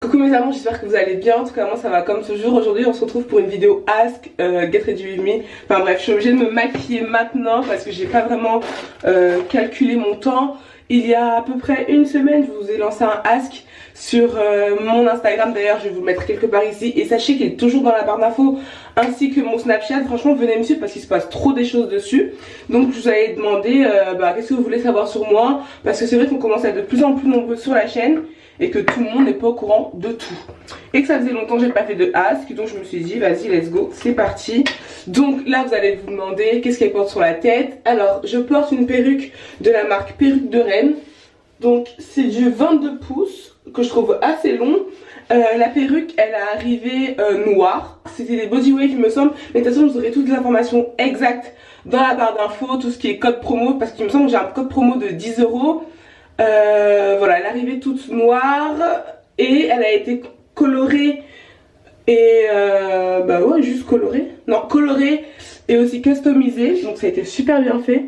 Coucou mes amours, j'espère que vous allez bien. En tout cas moi ça va comme toujours. Aujourd'hui on se retrouve pour une vidéo Ask Get Ready With Me. Enfin bref, je suis obligée de me maquiller maintenant parce que j'ai pas vraiment calculé mon temps. Il y a à peu près une semaine je vous ai lancé un Ask sur mon Instagram. D'ailleurs je vais vous le mettre quelque part ici. Et sachez qu'il est toujours dans la barre d'infos, ainsi que mon Snapchat. Franchement venez me suivre parce qu'il se passe trop des choses dessus. Donc je vous avais demandé qu'est-ce que vous voulez savoir sur moi. Parce que c'est vrai qu'on commence à être de plus en plus nombreux sur la chaîne et que tout le monde n'est pas au courant de tout. Et que ça faisait longtemps que j'ai pas fait de Ask, donc je me suis dit vas-y let's go, c'est parti. Donc là vous allez vous demander qu'est-ce qu'elle porte sur la tête. Alors je porte une perruque de la marque Perruque de Rennes. Donc c'est du 22 pouces que je trouve assez long. La perruque elle est arrivée noire. C'était des body wave il me semble. Mais de toute façon vous aurez toutes les informations exactes dans la barre d'infos, tout ce qui est code promo. Parce qu'il me semble que j'ai un code promo de 10 €. Voilà, elle est arrivée toute noire et elle a été colorée et bah ouais, juste colorée. Non, colorée et aussi customisée, donc ça a été super bien fait.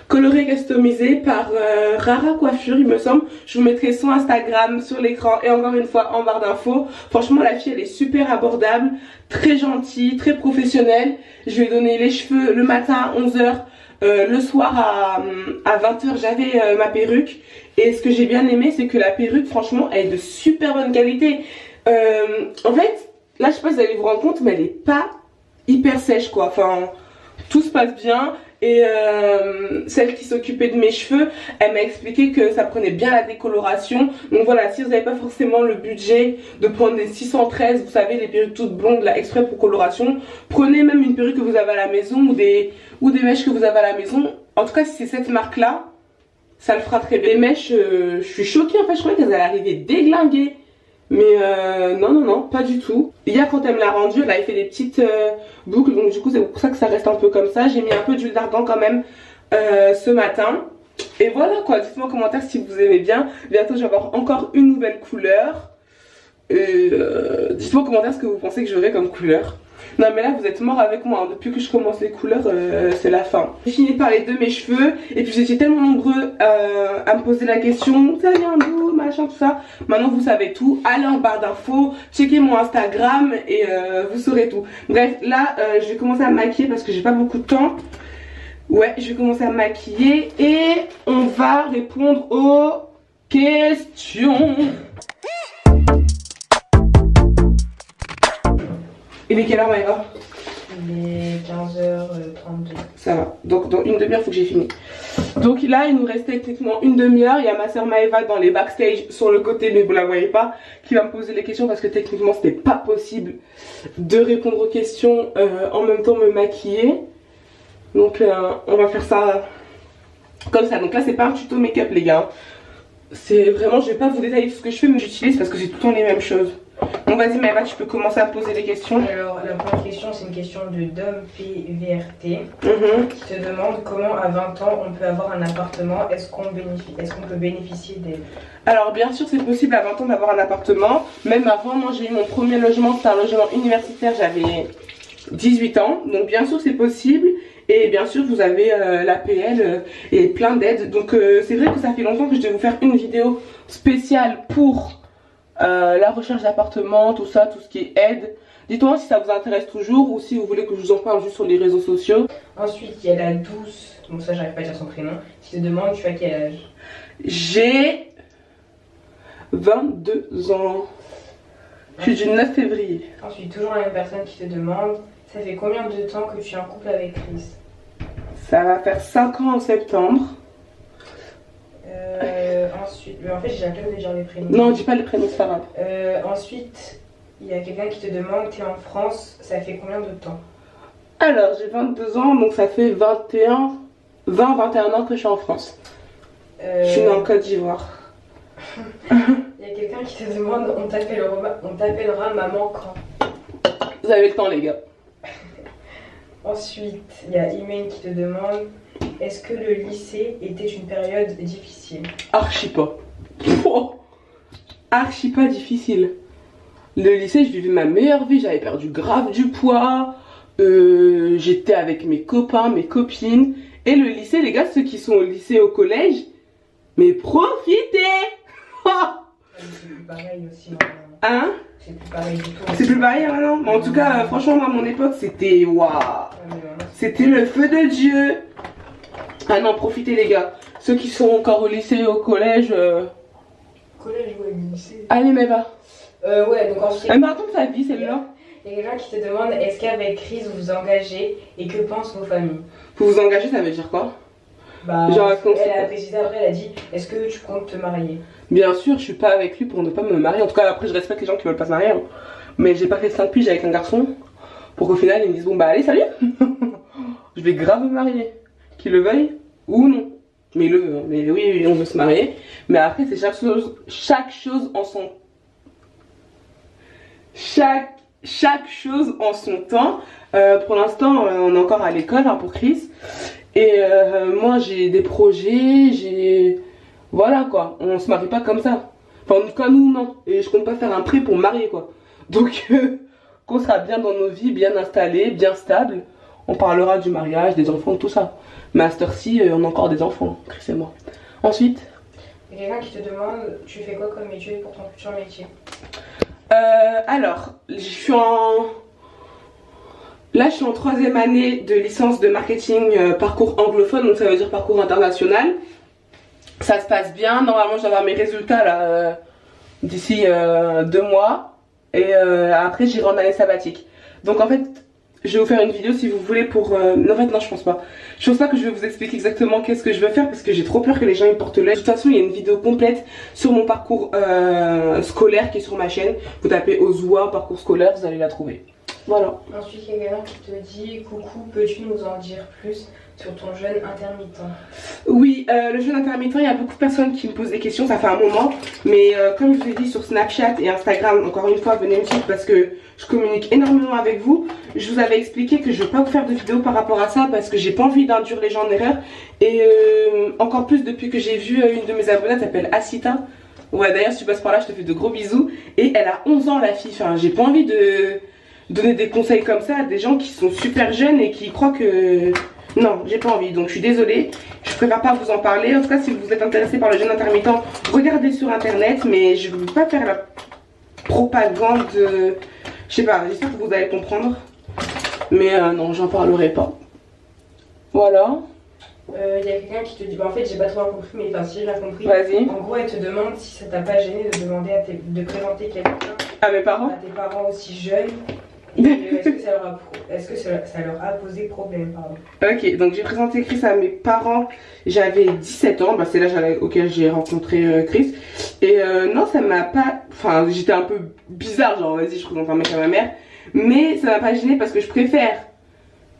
Colorée et customisée par Rara Coiffure il me semble. Je vous mettrai son Instagram sur l'écran et encore une fois en barre d'infos. Franchement la fille elle est super abordable, très gentille, très professionnelle. Je lui ai donné les cheveux le matin à 11 h. Le soir à 20 h j'avais ma perruque. Et ce que j'ai bien aimé c'est que la perruque franchement elle est de super bonne qualité. En fait là je sais pas si vous allez vous rendre compte mais elle est pas hyper sèche quoi. Enfin tout se passe bien. Et celle qui s'occupait de mes cheveux elle m'a expliqué que ça prenait bien la décoloration. Donc voilà, si vous n'avez pas forcément le budget de prendre des 613, vous savez les perruques toutes blondes là exprès pour coloration, prenez même une perruque que vous avez à la maison ou des mèches que vous avez à la maison. En tout cas si c'est cette marque là, ça le fera très bien. Les mèches, je suis choquée en fait, je croyais qu'elles allaient arriver déglinguées. Mais non, pas du tout. Hier quand elle me l'a rendu, elle avait fait des petites boucles. Donc du coup c'est pour ça que ça reste un peu comme ça. J'ai mis un peu d'huile d'argan quand même ce matin. Et voilà quoi, dites-moi en commentaire si vous aimez bien. Bientôt je vais avoir encore une nouvelle couleur. Dites-moi en commentaire ce que vous pensez que j'aurai comme couleur. Non mais là vous êtes morts avec moi, hein. Depuis que je commence les couleurs c'est la fin. J'ai fini de parler de mes cheveux et puis j'étais tellement nombreux à me poser la question ça vient d'où, machin tout ça. Maintenant vous savez tout, allez en barre d'infos, checkez mon Instagram et vous saurez tout. Bref là je vais commencer à me maquiller parce que j'ai pas beaucoup de temps. Ouais je vais commencer à me maquiller et on va répondre aux questions. Il est quelle heure Maëva? Il est 15h32. Ça va, donc dans une demi-heure il faut que j'ai fini. Donc là il nous reste techniquement une demi-heure. Il y a ma soeur Maëva dans les backstage sur le côté mais vous la voyez pas, qui va me poser les questions parce que techniquement c'était pas possible de répondre aux questions en même temps me maquiller. Donc on va faire ça comme ça. Donc là c'est pas un tuto make-up les gars. C'est vraiment, je vais pas vous détailler tout ce que je fais mais j'utilise parce que c'est tout le temps les mêmes choses. Bon vas-y Maëva, tu peux commencer à me poser des questions. Alors la première question c'est une question de Dom PVRT qui te demande comment à 20 ans on peut avoir un appartement, est-ce qu'on peut bénéficier d'aide? Alors bien sûr c'est possible à 20 ans d'avoir un appartement. Même avant, moi j'ai eu mon premier logement, c'était un logement universitaire, j'avais 18 ans. Donc bien sûr c'est possible. Et bien sûr vous avez l'APL et plein d'aides. Donc c'est vrai que ça fait longtemps que je devais vous faire une vidéo spéciale pour la recherche d'appartement, tout ça, tout ce qui est aide. Dites-moi si ça vous intéresse toujours ou si vous voulez que je vous en parle juste sur les réseaux sociaux. Ensuite il y a la douce, donc ça j'arrive pas à dire son prénom, qui te demande tu as quel âge? J'ai 22 ans. Je suis du 9 février. Ensuite toujours la même personne qui te demande ça fait combien de temps que tu es en couple avec Chris? Ça va faire 5 ans en septembre. Ensuite, en fait j'ai la flemme de dire les prénoms. Non, dis pas les prénoms, c'est pas grave. Ensuite, il y a quelqu'un qui te demande, tu es en France, ça fait combien de temps? Alors, j'ai 22 ans, donc ça fait 20-21 ans que je suis en France. Je suis née en Côte d'Ivoire. Il y a quelqu'un qui te demande, on t'appellera maman quand? Vous avez le temps les gars. Ensuite, il y a Imen qui te demande, est-ce que le lycée était une période difficile? Archi pas. Oh, archi pas difficile. Le lycée, je vivais ma meilleure vie. J'avais perdu grave du poids. J'étais avec mes copains, mes copines. Et le lycée, les gars, ceux qui sont au lycée, au collège, mais profitez. c'est plus pareil aussi maintenant. Hein? C'est plus pareil du tout. C'est plus pareil maintenant. Mais en tout cas, franchement, moi, à mon époque, c'était waouh. C'était le feu de Dieu. Ah non, profitez les gars. Ceux qui sont encore au lycée, au collège. Collège, ouais, lycée. Allez, mais va. Ouais, donc ensuite. Elle me raconte sa vie, celle-là. Il y a quelqu'un qui te demande est-ce qu'avec Chris vous vous engagez et que pensent vos familles? Vous vous engagez, ça veut dire quoi? Bah, genre, elle a précisé après, elle a dit est-ce que tu comptes te marier? Bien sûr, je suis pas avec lui pour ne pas me marier. En tout cas, après, je respecte les gens qui veulent pas se marier. Hein. Mais j'ai pas fait 5 piges avec un garçon pour qu'au final, ils me disent bon, bah allez, salut. Je vais grave me marier. Qu'il le veuille ou non. Mais il le veut. Hein. Mais oui, on veut se marier. Mais après, c'est chaque chose en son. Chaque chose en son temps. Pour l'instant, on est encore à l'école hein, pour Chris. Et moi, j'ai des projets, voilà quoi. On se marie pas comme ça. Enfin, en tout cas, nous, non. Et je compte pas faire un prêt pour me marier quoi. Donc, qu'on sera bien dans nos vies, bien installés, bien stables. On parlera du mariage, des enfants, tout ça. Mais à cette heure-ci, on a encore des enfants, Chris et moi. Ensuite. Il y a quelqu'un qui te demande tu fais quoi comme étude pour ton futur métier? Alors, je suis en 3e année de licence de marketing parcours anglophone, donc ça veut dire parcours international. Ça se passe bien, normalement je vais avoir mes résultats là d'ici 2 mois. Et après j'irai en année sabbatique. Donc en fait, je vais vous faire une vidéo si vous voulez pour... En fait non, je pense pas. Je pense pas que je vais vous expliquer exactement qu'est-ce que je veux faire parce que j'ai trop peur que les gens ils portent l'œil. De toute façon, il y a une vidéo complète sur mon parcours scolaire qui est sur ma chaîne. Vous tapez Ozua parcours scolaire, vous allez la trouver. Voilà. Ensuite, il y a quelqu'un qui te dit coucou, peux-tu nous en dire plus sur ton jeûne intermittent? Oui, le jeûne intermittent, il y a beaucoup de personnes qui me posent des questions, ça fait un moment. Mais comme je vous ai dit sur Snapchat et Instagram, encore une fois, venez me suivre parce que je communique énormément avec vous. Je vous avais expliqué que je ne vais pas vous faire de vidéo par rapport à ça parce que j'ai pas envie d'induire les gens en erreur. Et encore plus depuis que j'ai vu une de mes abonnées, elle s'appelle Asita. Ouais, d'ailleurs, si tu passes par là, je te fais de gros bisous. Et elle a 11 ans, la fille. Enfin, j'ai pas envie de donner des conseils comme ça à des gens qui sont super jeunes et qui croient que... Non, j'ai pas envie, donc je suis désolée. Je préfère pas vous en parler. En tout cas, si vous êtes intéressé par le jeûne intermittent, regardez sur internet. Mais je ne veux pas faire la propagande. Je sais pas, j'espère que vous allez comprendre. Mais non, j'en parlerai pas. Voilà. Il y a quelqu'un qui te dit, bah, en fait j'ai pas trop compris, mais enfin si j'ai bien compris. Vas-y. En gros, elle te demande si ça t'a pas gêné de demander de présenter quelqu'un à mes parents, à tes parents aussi jeunes. Est-ce que ça leur a posé problème, pardon? Ok, donc j'ai présenté Chris à mes parents, j'avais 17 ans, bah c'est l'âge auquel j'ai rencontré Chris. Et non, ça m'a pas... Enfin, j'étais un peu bizarre, genre vas-y, je présente un mec à ma mère. Mais ça m'a pas gêné parce que je préfère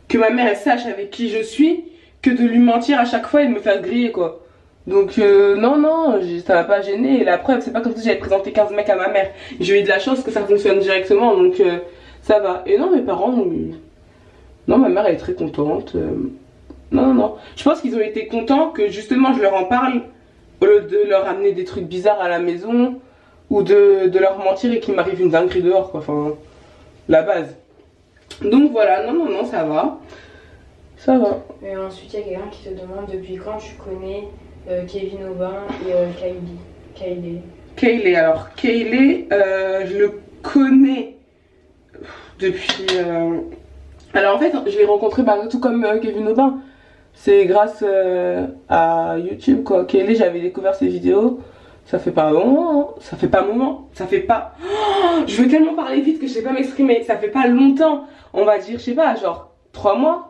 que ma mère elle sache avec qui je suis que de lui mentir à chaque fois et de me faire griller quoi. Donc non, ça m'a pas gêné. Et la preuve, c'est pas comme si j'avais présenté 15 mecs à ma mère. J'ai eu de la chance que ça fonctionne directement, donc ça va. Et non, mes parents, non, ma mère elle est très contente. Non. Je pense qu'ils ont été contents que justement je leur en parle au lieu de leur amener des trucs bizarres à la maison ou de leur mentir et qu'il m'arrive une dinguerie dehors quoi. Enfin, la base. Donc voilà, non, ça va. Ça va. Et ensuite, il y a quelqu'un qui te demande depuis quand tu connais Kevin Aubin et Kylie. Alors Kylie, je le connais depuis... Alors en fait, je l'ai rencontré tout comme Kevin Aubin. C'est grâce à YouTube quoi. Kylie, j'avais découvert ses vidéos. Ça fait pas un moment, ça fait pas un moment, ça fait pas... Oh, je veux tellement parler vite que je sais pas m'exprimer. Ça fait pas longtemps, on va dire, je sais pas, genre 3 mois.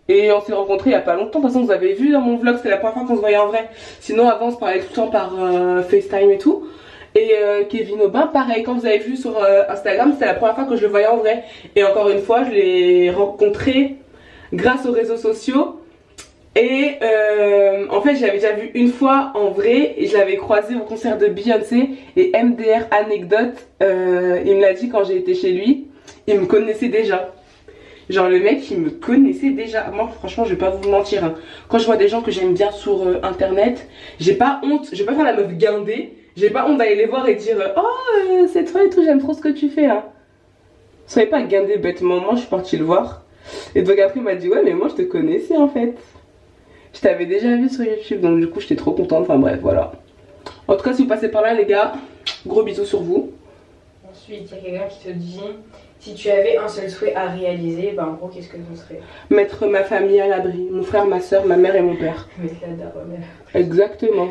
Et on s'est rencontrés il y a pas longtemps. De toute façon, vous avez vu dans mon vlog, c'était la première fois qu'on se voyait en vrai. Sinon, avant, on se parlait tout le temps par FaceTime et tout. Et Kevin Aubin, pareil, quand vous avez vu sur Instagram, c'était la première fois que je le voyais en vrai. Et encore une fois, je l'ai rencontré grâce aux réseaux sociaux. Et en fait, je l'avais déjà vu une fois en vrai. Et je l'avais croisé au concert de Beyoncé. Et MDR anecdote, il me l'a dit quand j'ai été chez lui. Il me connaissait déjà. Genre le mec il me connaissait déjà. Moi franchement je vais pas vous mentir hein. Quand je vois des gens que j'aime bien sur internet, j'ai pas honte, je vais pas faire la meuf guindée. J'ai pas honte d'aller les voir et dire oh c'est toi et tout, j'aime trop ce que tu fais hein. Soyez pas guindée bêtement. Moi je suis partie le voir. Et donc après il m'a dit ouais mais moi je te connaissais en fait. Je t'avais déjà vu sur YouTube donc du coup j'étais trop contente. Enfin bref voilà. En tout cas si vous passez par là les gars, Gros bisous sur vous. Ensuite, il y a quelqu'un qui te dit si tu avais un seul souhait à réaliser, bah en gros, qu'est-ce que ce serait? Mettre ma famille à l'abri, mon frère, ma soeur, ma mère et mon père. Mettre la daronne. Exactement.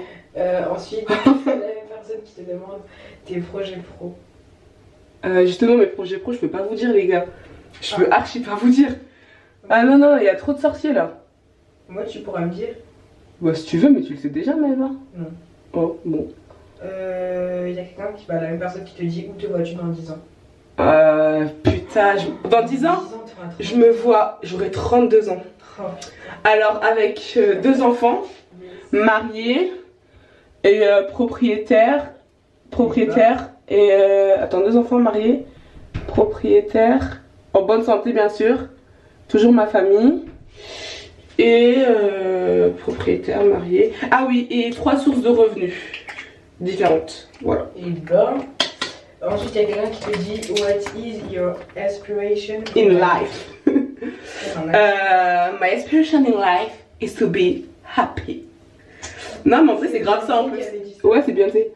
Ensuite, c'est la même personne qui te demande tes projets pro. Justement, mes projets pro, je peux pas vous dire, les gars. Je peux archi pas vous dire. Ah non, non, il y a trop de sorciers là. Moi, tu pourras me dire. Bah, si tu veux, mais tu le sais déjà, même. Hein. Non. Oh, bon. Il y a quelqu'un qui, la même personne qui te dit où te vois-tu dans 10 ans? Putain, dans 10 ans, je me vois, j'aurai 32 ans. Oh. Alors, avec 2 enfants, mariés et propriétaire, et attends, 2 enfants mariés, propriétaire, en bonne santé bien sûr, toujours ma famille, et propriétaire, marié, ah oui, et 3 sources de revenus différentes, voilà. Et ben, ensuite il y a quelqu'un qui te dit what is your aspiration in life? My aspiration in life is to be happy. Non mais en vrai c'est grave ça en plus. Ouais c'est bien fait.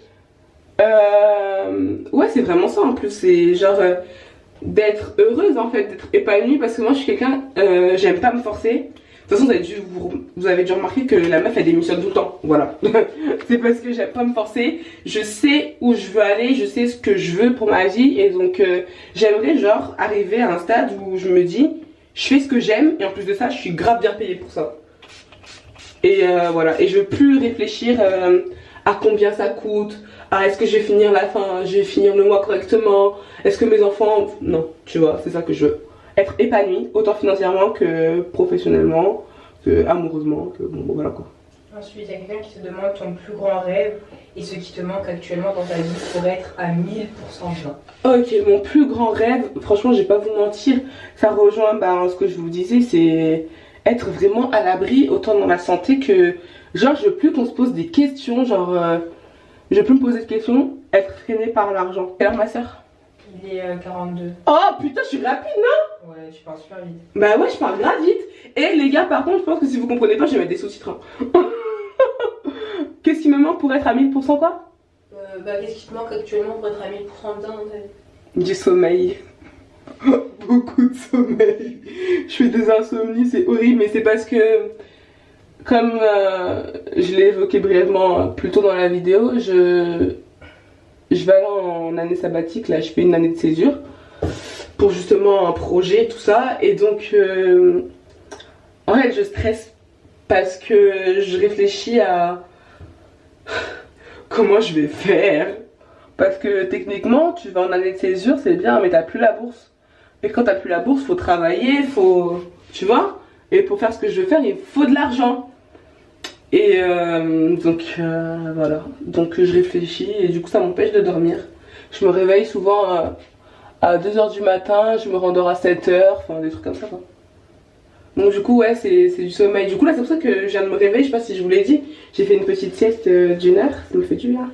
Ouais c'est vraiment ça en plus, c'est genre d'être heureuse en fait, d'être épanouie parce que moi je suis quelqu'un, j'aime pas me forcer. De toute façon vous avez dû remarquer que la meuf elle démissionne tout le temps, voilà. C'est parce que j'aime pas me forcer, je sais où je veux aller, je sais ce que je veux pour ma vie et donc j'aimerais genre arriver à un stade où je me dis je fais ce que j'aime et en plus de ça je suis grave bien payée pour ça. Et voilà, et je veux plus réfléchir à combien ça coûte, à est-ce que je vais finir le mois correctement, est-ce que mes enfants... Non, tu vois, c'est ça que je veux. Être épanouie, autant financièrement que professionnellement, que amoureusement, que bon, voilà quoi. Ensuite, il y a quelqu'un qui te demande ton plus grand rêve et ce qui te manque actuellement dans ta vie pour être à 1000% bien. Ok, mon plus grand rêve, franchement, je vais pas vous mentir, ça rejoint ce que je vous disais, c'est être vraiment à l'abri, autant dans la santé que... Genre, je veux plus qu'on se pose des questions, genre... je veux plus me poser de questions, être freinée par l'argent. Quelle heure ma soeur? Il est 42. Oh putain, je suis rapide, non? Ouais, tu parles super vite. Bah ouais, je parle grave vite. Et les gars, par contre, je pense que si vous comprenez pas, je vais mettre des sous-titres. Hein. Qu'est-ce qui me manque pour être à 1000% quoi? Qu'est-ce qui te manque actuellement pour être à 1000% bien dans ta vie? Du sommeil. Beaucoup de sommeil. Je fais des insomnies, c'est horrible, mais c'est parce que, comme je l'ai évoqué brièvement plus tôt dans la vidéo, je vais aller en année sabbatique, là je fais une année de césure pour justement un projet tout ça et donc en fait je stresse parce que je réfléchis à comment je vais faire parce que techniquement tu vas en année de césure c'est bien mais t'as plus la bourse et quand t'as plus la bourse faut travailler, faut tu vois, et pour faire ce que je veux faire il faut de l'argent. Et voilà, donc je réfléchis et du coup ça m'empêche de dormir. Je me réveille souvent à 2h du matin, je me rendors à 7h, enfin des trucs comme ça quoi. Donc du coup ouais c'est du sommeil. Du coup là c'est pour ça que je viens de me réveiller, je sais pas si je vous l'ai dit. J'ai fait une petite sieste d'1 heure, ça me fait du bien.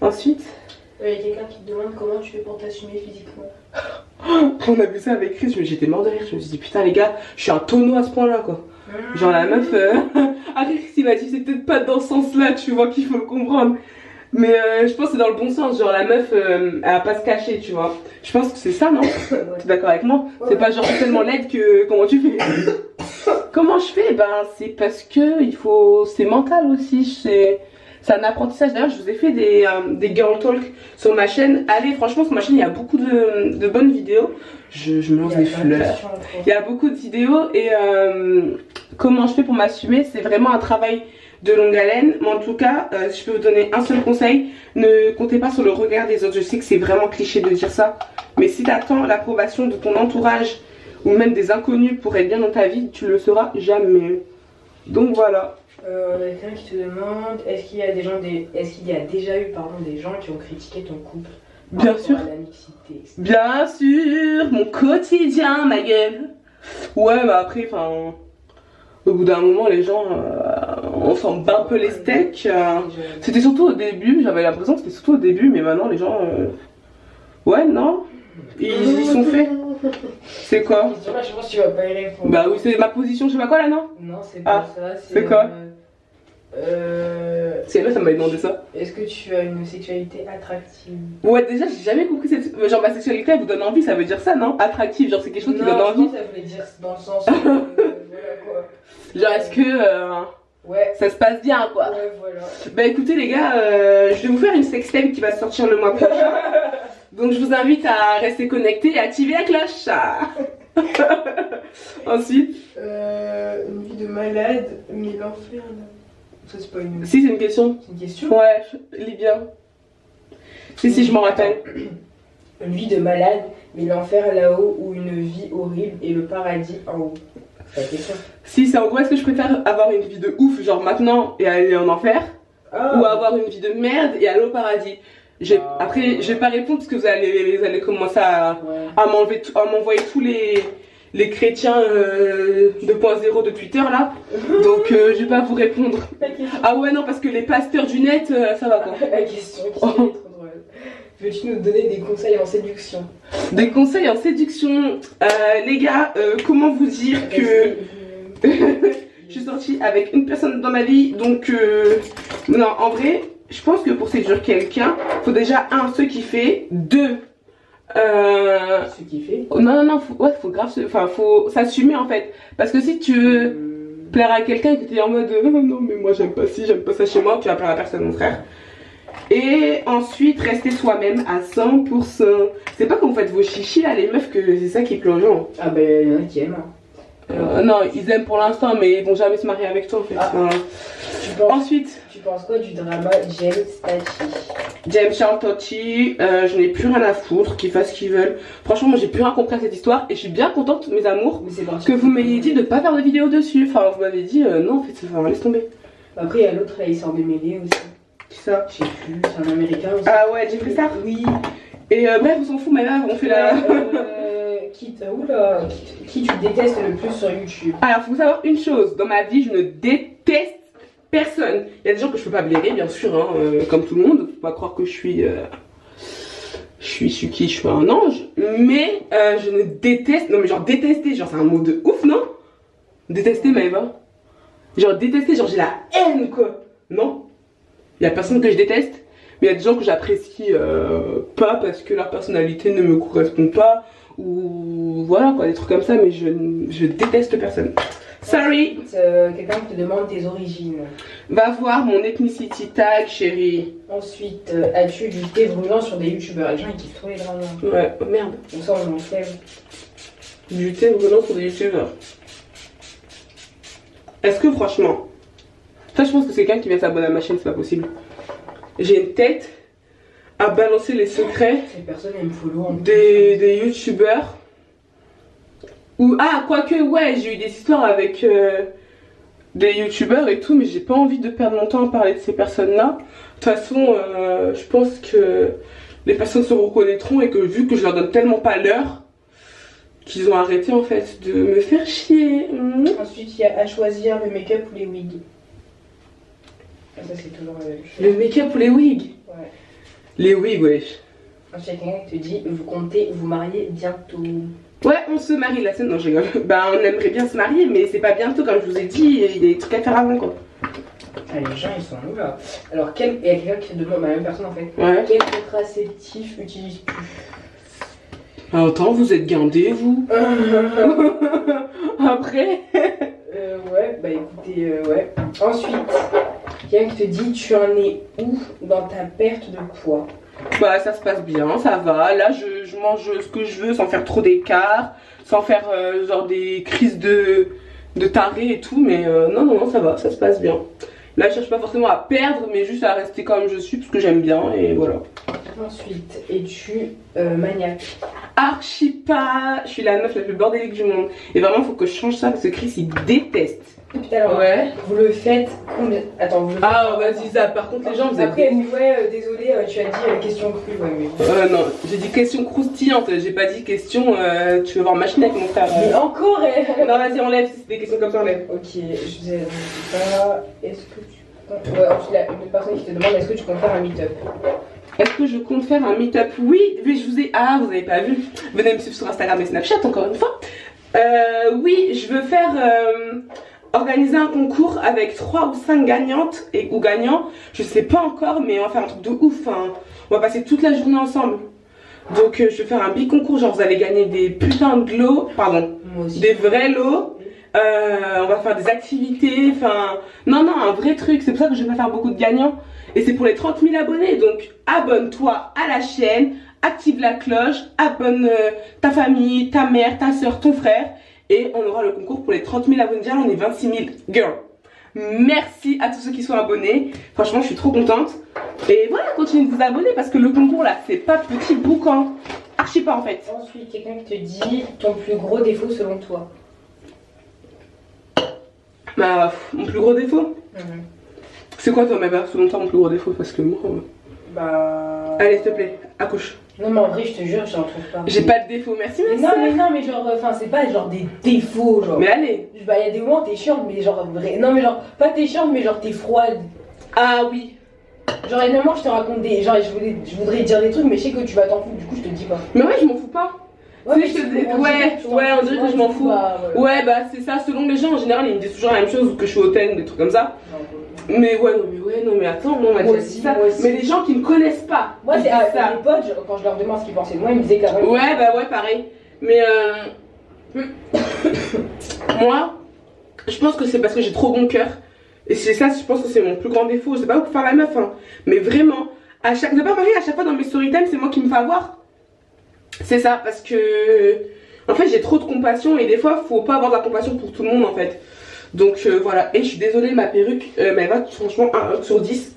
Ensuite... Il y a quelqu'un qui te demande comment tu fais pour t'assumer physiquement. On a vu ça avec Chris, j'étais mort de rire, je me suis dit putain les gars, je suis un tonneau à ce point là quoi. Genre la meuf, Chris il m'a dit c'est peut-être pas dans ce sens là tu vois qu'il faut le comprendre. Mais je pense que c'est dans le bon sens, genre la meuf elle va pas se cacher tu vois. Je pense que c'est ça non? T'es d'accord avec moi? Ouais. C'est pas genre tellement laide que comment tu fais? Comment je fais? Ben c'est parce que il faut, c'est mental aussi, c'est un apprentissage. D'ailleurs je vous ai fait des girl talk sur ma chaîne. Allez franchement sur ma chaîne il y a beaucoup de bonnes vidéos. Je me lance des fleurs. Il y a beaucoup de vidéos et comment je fais pour m'assumer, c'est vraiment un travail de longue haleine. Mais en tout cas, si je peux vous donner un seul conseil, ne comptez pas sur le regard des autres. Je sais que c'est vraiment cliché de dire ça, mais si tu attends l'approbation de ton entourage ou même des inconnus pour être bien dans ta vie, tu le sauras jamais. Donc voilà. On a quelqu'un qui te demande est-ce qu'il y a déjà eu des gens qui ont critiqué ton couple? Bien sûr. La mixité, bien sûr, mon quotidien, ma gueule. Ouais, bah après, enfin, au bout d'un moment, les gens, on s'en bat un peu les steaks. C'était surtout au début, j'avais l'impression que c'était surtout au début, mais maintenant, les gens, ouais, non, ils sont faits. C'est quoi? Je pense que tu vas pas y répondre. Bah oui, c'est ma position, je sais pas quoi là, non? Non, c'est pas ça. C'est quoi? C'est là, ça m'avait demandé ça. Est-ce que tu as une sexualité attractive? Ouais, déjà, j'ai jamais compris cette. Genre, ma sexualité, elle vous donne envie, ça veut dire ça, non? Attractive, genre, c'est quelque chose qui donne envie. Non, ça voulait dire dans le sens. Voilà quoi. Genre, est-ce que. Ouais. Ça se passe bien, quoi. Ouais, voilà. Bah écoutez, les gars, je vais vous faire une sextape qui va sortir le mois prochain. Donc, je vous invite à rester connectés et activer la cloche. Ensuite. Une vie de malade, mais l'enfer. Ça, c'est pas une. Si, c'est une question. C'est une question? Ouais, lis bien. Si, je m'en rappelle. Une vie de malade, mais l'enfer là-haut, ou une vie horrible et le paradis en haut. C'est la question. Si, c'est en gros, est-ce que je préfère avoir une vie de ouf, genre maintenant, et aller en enfer, ou avoir une vie de merde et aller au paradis? Après, je vais pas répondre parce que vous allez commencer à m'envoyer tous les chrétiens 2.0 de Twitter là. Donc, je vais pas vous répondre. Ah ouais, non, parce que les pasteurs du net, ça va quoi. La question qui est trop drôle. Veux-tu nous donner des conseils en séduction? Des conseils en séduction. Les gars, comment vous dire que je suis sortie avec une personne dans ma vie. Donc, non, en vrai, je pense que pour séduire quelqu'un, faut déjà, se kiffer. 2, Se kiffer? non, faut grave faut s'assumer en fait. Parce que si tu veux plaire à quelqu'un et que t'es en mode non, mais moi j'aime pas ci, j'aime pas ça chez moi, tu vas plaire à personne, mon frère. Et ensuite, rester soi-même à 100%. C'est pas quand vous faites vos chichis là, les meufs, que c'est ça qui est plongeant. Ah, ben, il y en a qui aiment. Non, ils aiment pour l'instant, mais ils vont jamais se marier avec toi en fait. Ensuite, tu penses quoi du drama James Tachi? James Tachi, je n'ai plus rien à foutre, qu'ils fassent ce qu'ils veulent. Franchement, moi j'ai plus rien compris à cette histoire et je suis bien contente, mes amours, que vous m'ayez dit de pas faire de vidéo dessus. Enfin, vous m'avez dit non, en fait, laisse tomber. Après, il y a l'autre là, il s'en démêlé aussi. Qui ça? Je sais plus, c'est un américain aussi. Ah ouais, Jeffree Star? Oui. Et bref, on s'en fout, mais là, on fait la. Qui tu détestes le plus sur YouTube? Alors, faut savoir une chose, dans ma vie, je ne déteste personne. Il y a des gens que je peux pas blairer, bien sûr, hein, comme tout le monde. Faut pas croire que je suis un ange. Mais je ne déteste. Non, mais genre détester, genre c'est un mot de ouf, non? Détester, Maëva. Genre détester, genre j'ai la haine, quoi. Non? Il y a personne que je déteste. Mais il y a des gens que j'apprécie pas parce que leur personnalité ne me correspond pas. Ou voilà quoi, des trucs comme ça, mais je déteste personne. Sorry. Quelqu'un qui te demande tes origines. Va voir mon ethnicity tag, chérie. Ensuite, as-tu du thé brûlant sur des youtubeurs? Les gens ils kiffent trop les dramas. Ouais, oh, merde. Comme ça on en fait. Du thé brûlant sur des youtubeurs. Est-ce que franchement, ça je pense que c'est quelqu'un qui vient s'abonner à ma chaîne, c'est pas possible. J'ai une tête à balancer les secrets des youtubeurs. Ou quoique ouais, j'ai eu des histoires avec des youtubeurs et tout, mais j'ai pas envie de perdre mon temps à parler de ces personnes là. De toute façon, je pense que les personnes se reconnaîtront et que vu que je leur donne tellement pas l'heure, qu'ils ont arrêté en fait de me faire chier. Ensuite il y a à choisir le make-up ou les wigs. Ça c'est toujours la même chose. Le make-up ou les wigs? Ouais. Les wigs, wesh. Ensuite, il y a quelqu'un qui te dit vous comptez vous marier bientôt. Ouais, on se marie la semaine. Non, je rigole. Bah, on aimerait bien se marier, mais c'est pas bientôt, comme je vous ai dit. Il y a des trucs à faire avant, quoi. Ah, les gens, ils sont où là? Alors, il y a quelqu'un qui te demande, la même personne en fait. Ouais. Quel contraceptif utilises-tu? Attends, vous êtes guindés, vous? Après? Ouais, bah écoutez, ouais. Ensuite, quelqu'un qui te dit tu en es où dans ta perte de poids? Bah ça se passe bien, ça va. Là je mange ce que je veux sans faire trop d'écart, sans faire genre des crises de taré et tout, mais non ça va, ça se passe bien. Là je cherche pas forcément à perdre, mais juste à rester comme je suis parce que j'aime bien et voilà. Ensuite, es-tu maniaque? Archi pas, je suis la meuf la plus bordélique du monde. Et vraiment faut que je change ça parce que Chris il déteste. Alors, ouais. Vous le faites combien? Attends, vous le faites. Ah, vas-y, ça. Par contre, les gens, vous après, ouais, désolé, tu as dit question crue, ouais, mais. Non, j'ai dit question croustillante, j'ai pas dit question. Tu veux voir machine avec mon frère. Mais encore, Non, vas-y, enlève, si c'est des questions comme ça, enlève. Ok, je sais pas. Est-ce que tu. Ouais, ensuite, il y a une personne qui te demande est-ce que tu comptes faire un meet-up? Est-ce que je compte faire un meet-up? Oui, mais je vous ai. Ah, vous avez pas vu. Venez me suivre sur Instagram et Snapchat, encore une fois. Oui, je veux faire organiser un concours avec 3 ou 5 gagnantes ou gagnants. Je sais pas encore, mais on va faire un truc de ouf. Hein. On va passer toute la journée ensemble. Donc je vais faire un big concours, genre vous allez gagner des putains de lots, pardon, des vrais lots. On va faire des activités, enfin, non, un vrai truc. C'est pour ça que je vais pas faire beaucoup de gagnants. Et c'est pour les 30 000 abonnés. Donc abonne-toi à la chaîne, active la cloche, abonne ta famille, ta mère, ta soeur, ton frère. Et on aura le concours pour les 30 000 abonnés. Déjà, on est 26 000. Girl. Merci à tous ceux qui sont abonnés. Franchement, je suis trop contente. Et voilà, continuez de vous abonner parce que le concours là, c'est pas petit boucan. Archi pas en fait. Ensuite, quelqu'un qui te dit ton plus gros défaut selon toi. Bah, mon plus gros défaut. C'est quoi toi, Maba, selon toi, mon plus gros défaut? Parce que moi. Bah. Allez, s'il te plaît, accouche. Non, mais en vrai, je te jure, j'en trouve pas. J'ai pas de défaut, merci, merci. Non, mais genre, enfin, c'est pas genre des défauts, genre. Mais allez. Bah, il y a des moments où t'es chiante, mais genre, vrai. Non, mais genre, pas t'es chiante, mais genre, t'es froide. Ah oui. Genre, énormément, je te raconte des. Genre, je voudrais dire des trucs, mais je sais que tu vas t'en foutre, du coup, je te dis pas. Mais ouais, je m'en fous pas. Ouais, tu sais, on dirait que je m'en fous. Ouais, bah, c'est ça, selon les gens, en général, ils me disent toujours la même chose, que je suis hautaine, des trucs comme ça. Mais ouais, non, mais attends, non, on m'a déjà dit ça. Mais les gens qui me connaissent pas. Moi, c'est à mes potes, quand je leur demande ce qu'ils pensaient de moi, ils me disaient carrément. Ouais, bah ouais, pareil. Mais moi, je pense que c'est parce que j'ai trop bon cœur. Et c'est ça, je pense que c'est mon plus grand défaut. Je sais pas pour faire la meuf, hein. Mais vraiment, à chaque fois dans mes story time, c'est moi qui me fais avoir. C'est ça, parce que en fait, j'ai trop de compassion et des fois, faut pas avoir de la compassion pour tout le monde en fait. Donc voilà, et je suis désolée, ma perruque, mais elle va franchement 1 sur 10.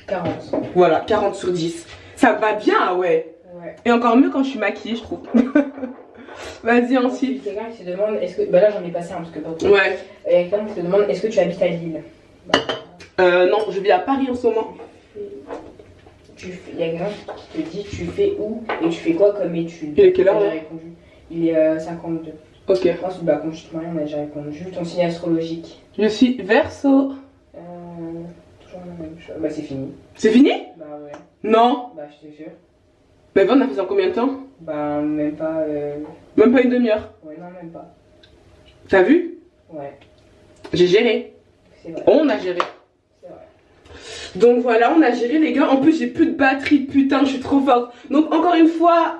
40. Voilà, 40 sur 10. Ça va bien, ouais. Et encore mieux quand je suis maquillée, je trouve. Vas-y, ensuite. Quelqu'un qui se demande, est-ce que. Bah là, j'en ai passé un parce que pas trop. Ouais. Il y a quelqu'un qui se demande, est-ce que tu habites à Lille? Non, je vis à Paris en ce moment. Il y a quelqu'un qui te dit, tu fais où et tu fais quoi comme étude? Il est quelle heure là? Il est 52. Ok. Ensuite, bah, comme je te marie, on a déjà répondu. Ton signe astrologique? Je suis Verseau. Toujours la même chose. Bah, c'est fini. C'est fini? Bah, ouais. Non. Bah, je te jure. Mais bon, on a fait ça en combien de temps? Bah, même pas. Même pas une demi-heure. Ouais, non, même pas. T'as vu? Ouais. J'ai géré. C'est vrai. On a géré. C'est vrai. Donc voilà, on a géré les gars. En plus, j'ai plus de batterie, putain, je suis trop forte. Donc encore une fois,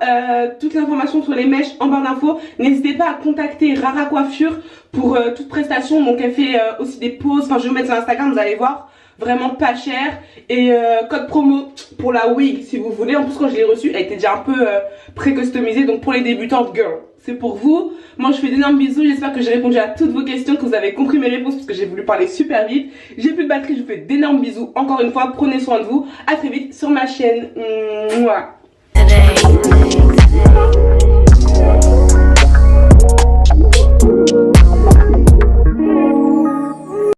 toute l'information sur les mèches en barre d'infos. N'hésitez pas à contacter Rara Coiffure pour toute prestation. Donc elle fait aussi des poses. Enfin, je vais vous mettre sur Instagram, vous allez voir. Vraiment pas cher. Et code promo pour la wig si vous voulez. En plus, quand je l'ai reçue, elle était déjà un peu pré-customisée. Donc pour les débutantes, girl, c'est pour vous. Moi, je fais d'énormes bisous. J'espère que j'ai répondu à toutes vos questions, que vous avez compris mes réponses parce que j'ai voulu parler super vite. J'ai plus de batterie, je vous fais d'énormes bisous. Encore une fois, prenez soin de vous. À très vite sur ma chaîne. Mouah.